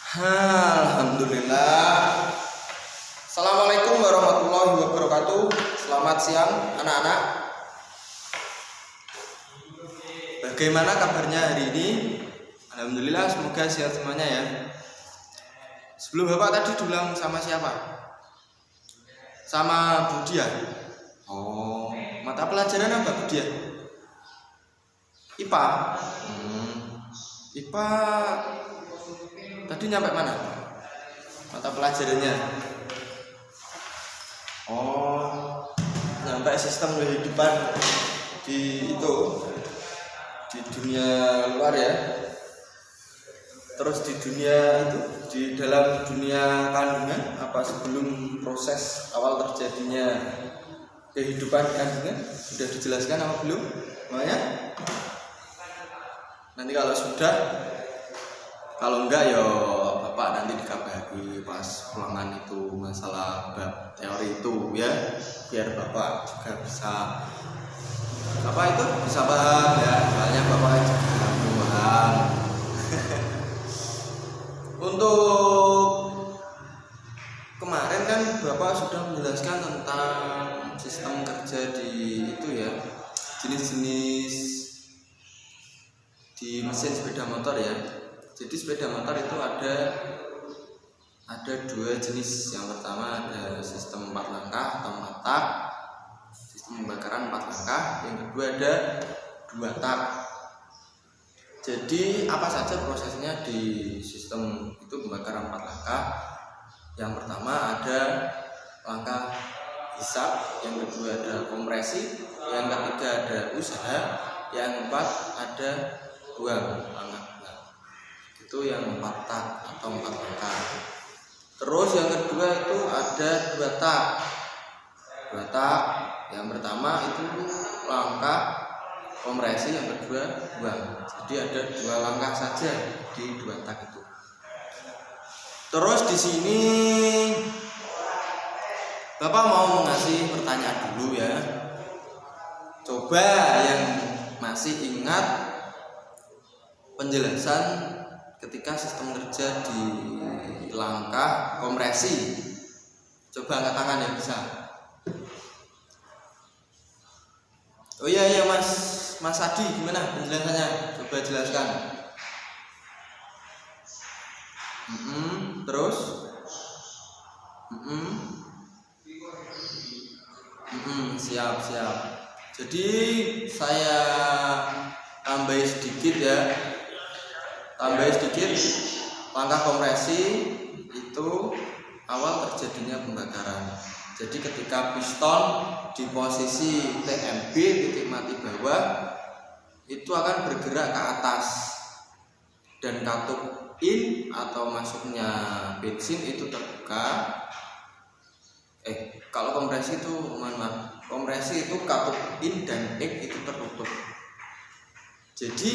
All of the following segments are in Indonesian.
Alhamdulillah. Assalamualaikum warahmatullahi wabarakatuh. Selamat siang anak-anak. Bagaimana kabarnya hari ini? Alhamdulillah, semoga sehat semuanya ya. Sebelum Bapak tadi diulang sama siapa? Sama Budia. Oh, mata pelajaran apa Budia? IPA. IPA tadi nyampe mana? Mata pelajarannya. Oh, nyampe sistem kehidupan di dunia luar ya. Terus di dunia itu, di dalam dunia kandungan, apa sebelum proses awal terjadinya kehidupan kandungan sudah dijelaskan apa belum? Semuanya? Nanti kalau sudah, kalau enggak ya Bapak nanti dikabari pas ulangan itu masalah bab teori itu ya, biar Bapak juga bisa bisa paham ya, soalnya Bapak juga paham. Untuk kemarin kan Bapak sudah menjelaskan tentang sistem kerja di itu ya, jenis-jenis di mesin sepeda motor ya. Jadi sepeda motor itu ada dua jenis. Yang pertama ada sistem 4 langkah atau 4 tak, sistem pembakaran 4 langkah. Yang kedua ada 2 tak. Jadi apa saja prosesnya di sistem itu pembakaran 4 langkah? Yang pertama ada langkah hisap, yang kedua ada kompresi, yang ketiga ada usaha, yang keempat ada buang langkah. Itu yang 4 tak atau 4 langkah. Terus yang kedua itu ada 2 tak. 2 tak, yang pertama itu langkah kompresi, yang kedua buang. Jadi ada 2 langkah saja di 2 tak itu. Terus di sini Bapak mau mengasih pertanyaan dulu ya. Coba yang masih ingat penjelasan ketika sistem kerja di langkah kompresi, coba angkat tangan yang bisa. Oh iya Mas Adi, gimana penjelasannya? Coba jelaskan. Terus siap. Jadi saya tambahin sedikit ya. Langkah kompresi itu awal terjadinya pembakaran. Jadi ketika piston di posisi TMB titik mati bawah itu akan bergerak ke atas, dan katup in atau masuknya bensin itu terbuka. Kalau kompresi itu kompresi itu katup in dan X itu tertutup. Jadi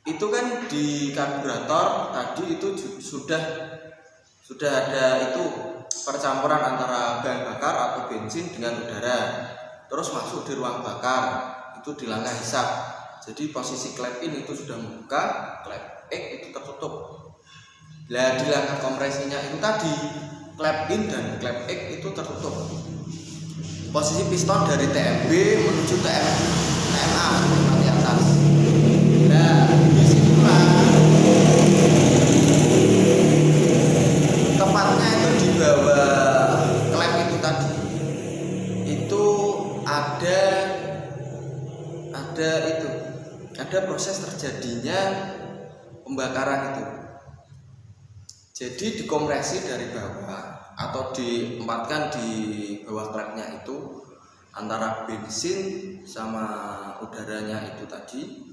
itu kan di karburator tadi itu sudah ada itu percampuran antara bahan bakar atau bensin dengan udara, terus masuk di ruang bakar itu di langkah hisap. Jadi posisi klep in itu sudah membuka, klep X itu tertutup. Nah di langkah kompresinya itu tadi klep in dan klep X itu tertutup. Posisi piston dari TMB menuju TMA di atas. Nah disitulah tepatnya itu di bawah klep itu tadi itu ada proses terjadinya pembakaran itu. Jadi dikompresi dari bawah atau ditempatkan di bawah klepnya itu antara bensin sama udaranya itu tadi,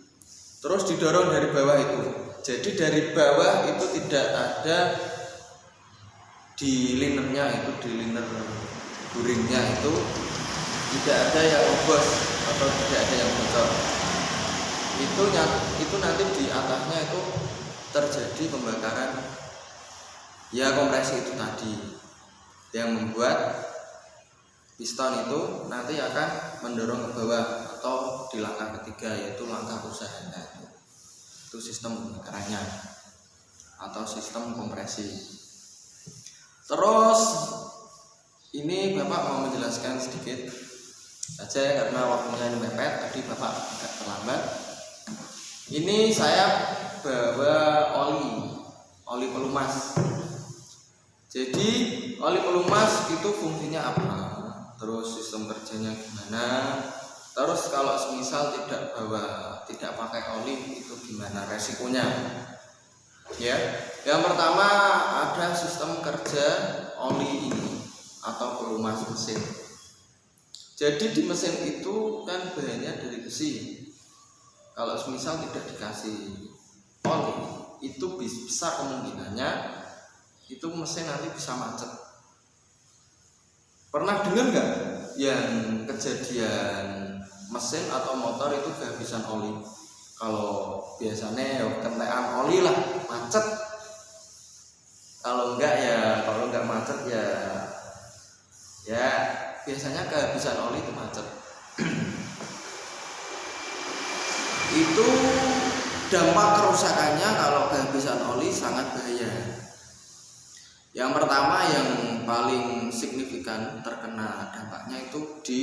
terus didorong dari bawah itu. Jadi dari bawah itu tidak ada di linernya itu, di liner buringnya itu tidak ada yang robos atau tidak ada yang bocor. Itu nanti di atasnya itu terjadi pembakaran ya, kompresi itu tadi yang membuat piston itu nanti akan mendorong ke bawah atau di langkah ketiga, yaitu langkah usahanya. Itu sistem pembakarannya. atau sistem kompresi. Terus ini Bapak mau menjelaskan sedikit saja karena waktunya ini mepet, tadi Bapak agak terlambat. Ini saya bawa oli pelumas. Jadi oli pelumas itu fungsinya apa? Terus sistem kerjanya gimana? Terus kalau semisal tidak pakai oli itu gimana resikonya? Ya, yang pertama ada sistem kerja oli ini atau pelumas mesin. Jadi di mesin itu kan bahannya dari besi. Kalau semisal tidak dikasih oli, itu besar kemungkinannya itu mesin nanti bisa macet. Pernah dengar nggak yang kejadian mesin atau motor itu kehabisan oli? Kalau biasanya ya kentekan oli lah, macet. Kalau enggak macet ya biasanya kehabisan oli itu macet. Itu dampak kerusakannya kalau kehabisan oli sangat bahaya. Yang pertama yang paling signifikan terkena dampaknya itu di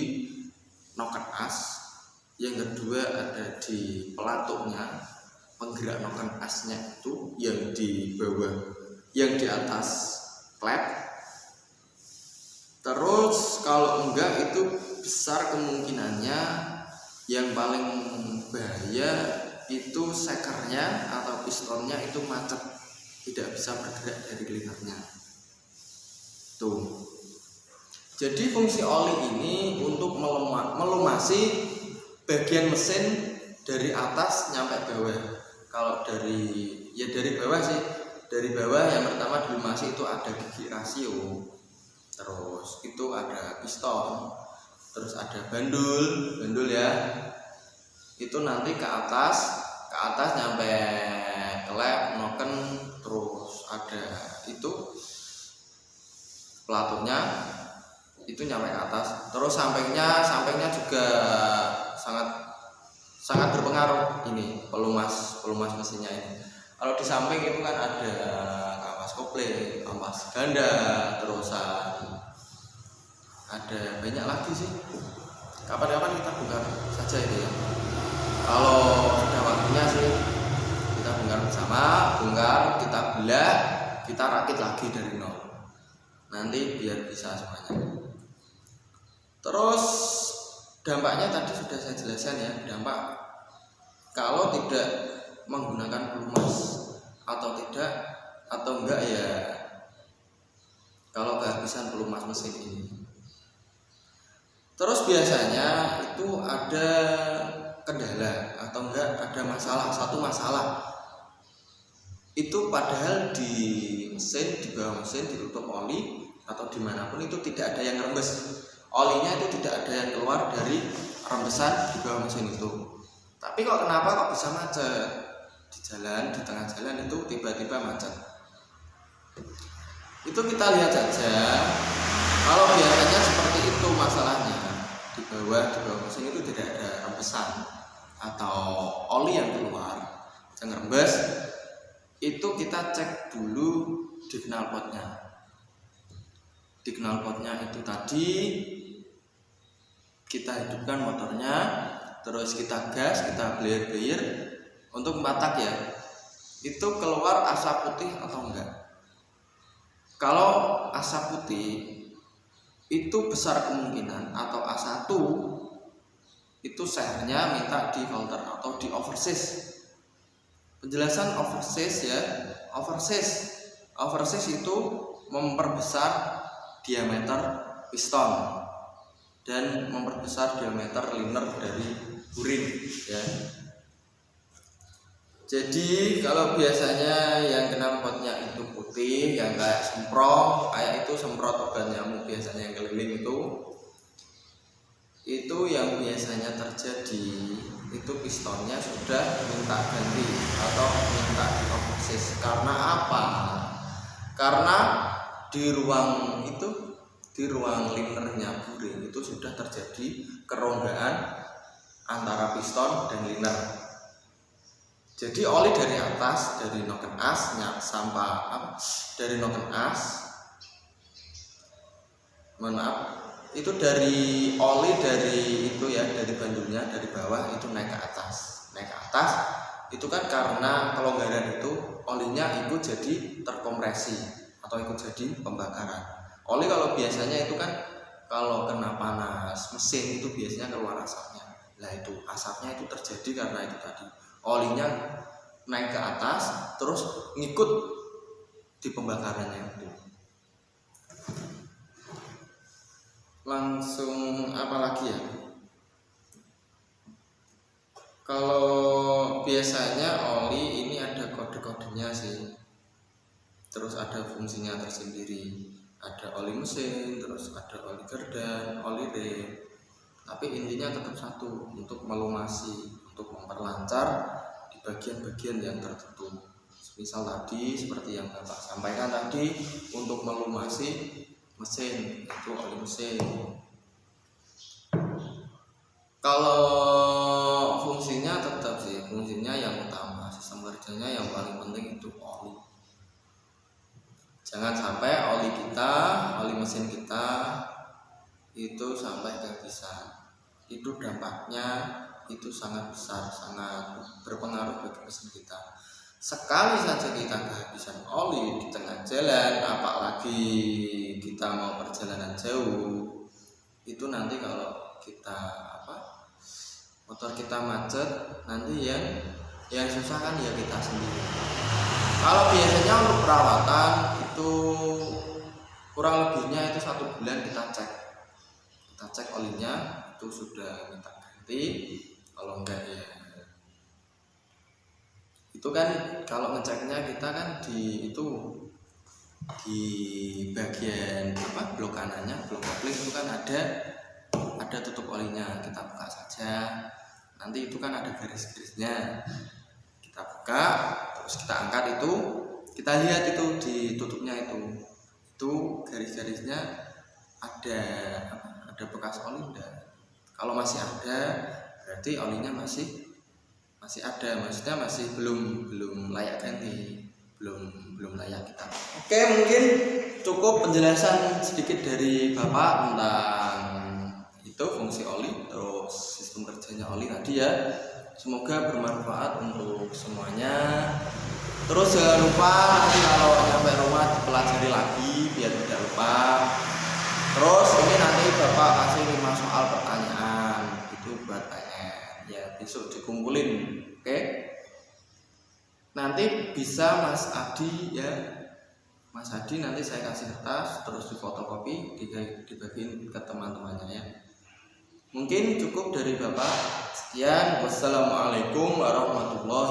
noken as. Yang kedua ada di pelatuknya, penggerak noken asnya itu yang di bawah, yang di atas klep. Terus kalau enggak itu besar kemungkinannya yang paling bahaya itu sekernya atau pistonnya itu macet, tidak bisa bergerak dari linernya. Tuh. Jadi fungsi oli ini untuk melumasi bagian mesin dari atas nyampe bawah. Kalau dari bawah sih, dari bawah yang pertama dilumasi itu ada gigi rasio, terus itu ada piston, terus ada bandul ya. Itu nanti ke atas nyampe klep, noken, terus ada itu pelatuknya itu nyampe ke atas. Terus sampingnya juga sangat berpengaruh ini pelumas mesinnya ini. Kalau di samping itu kan ada kampas kopling, kampas ganda, terus ada banyak lagi sih. Kapan-kapan kita bongkar saja itu ya. Kalau sudah waktunya sih kita bongkar bersama, kita belah, kita rakit lagi dari nol. Nanti biar bisa semuanya. Terus dampaknya tadi sudah saya jelaskan ya, dampak kalau tidak menggunakan pelumas atau enggak ya kalau kehabisan pelumas mesin ini. Terus biasanya itu ada kendala atau enggak ada satu masalah. Itu padahal di bawah mesin ditutup oli atau dimanapun itu tidak ada yang rembes. Olinya itu tidak ada yang keluar dari rembesan di bawah mesin itu. Tapi kenapa bisa macet? Di tengah jalan itu tiba-tiba macet. Itu kita lihat saja. Kalau biasanya seperti itu masalahnya, di bawah mesin itu tidak ada rembesan atau oli yang keluar, yang rembes, itu kita cek dulu di knalpotnya. Di knalpotnya itu tadi kita hidupkan motornya, terus kita gas, kita belir-belir untuk 4 tak ya. Itu keluar asap putih atau enggak? Kalau asap putih itu besar kemungkinan atau A1 itu sehernya minta di filter atau di oversis. Penjelasan oversis ya. Oversis itu memperbesar diameter piston dan memperbesar diameter liner dari burin ya. Jadi kalau biasanya yang knalpotnya itu putih, yang kayak semprot obat nyamuk biasanya yang keliling itu yang biasanya terjadi itu pistonnya sudah minta ganti atau minta dioversis. Karena apa? Karena di ruang linernya burin itu sudah terjadi keronggaan antara piston dan liner. Jadi oli dari atas, dari noken asnya dari noken as, mohon maaf, itu dari oli dari itu ya, dari bandulnya dari bawah itu naik ke atas. Itu kan karena kelonggaran itu olinya ikut jadi terkompresi atau ikut jadi pembakaran. Oli kalau biasanya itu kan kalau kena panas mesin itu biasanya keluar asapnya. Nah itu asapnya itu terjadi karena itu tadi olinya naik ke atas terus ngikut di pembakarannya itu. Langsung apa lagi ya? Kalau biasanya oli ini ada kode-kodenya sih, terus ada fungsinya tersendiri, ada oli mesin, terus ada oli gerdan, oli rem. Tapi intinya tetap satu, untuk melumasi, untuk memperlancar di bagian-bagian yang tertentu. Misal tadi seperti yang Bapak sampaikan tadi, untuk melumasi mesin itu oli mesin. Kalau fungsinya tetap sih, fungsinya yang utama, sistem kerjanya yang paling penting itu oli. Jangan sampai oli mesin kita itu sampai kehabisan. Itu dampaknya itu sangat besar, sangat berpengaruh bagi mesin kita. Sekali saja kita kehabisan oli di tengah jalan, apalagi kita mau perjalanan jauh, itu nanti kalau kita motor kita macet, nanti yang susah kan ya kita sendiri. Kalau biasanya untuk perawatan itu kurang lebihnya itu 1 bulan kita cek olinya itu sudah minta ganti. Kalau enggak ya itu kan kalau ngeceknya kita kan di bagian blok kanannya, blok kopling itu kan ada tutup olinya, kita buka saja. Nanti itu kan ada garis-garisnya, kita buka terus kita angkat, itu kita lihat itu di tutupnya itu garis-garisnya ada bekas oli enggak. Kalau masih ada berarti olinya masih ada, maksudnya masih belum layak ganti, belum layak kita. Oke, mungkin cukup penjelasan sedikit dari Bapak tentang itu fungsi oli, terus sistem kerjanya oli tadi ya. Semoga bermanfaat untuk semuanya. Terus jangan lupa nanti kalau sampai rumah dipelajari lagi biar tidak lupa. Terus ini nanti Bapak kasih 5 soal pertanyaan itu buat PR ya, besok dikumpulin. Oke? Nanti bisa Mas Adi ya. Mas Adi nanti saya kasih kertas terus difotokopi, dibagiin ke teman-temannya ya. Mungkin cukup dari Bapak. Sekian, wassalamualaikum warahmatullahi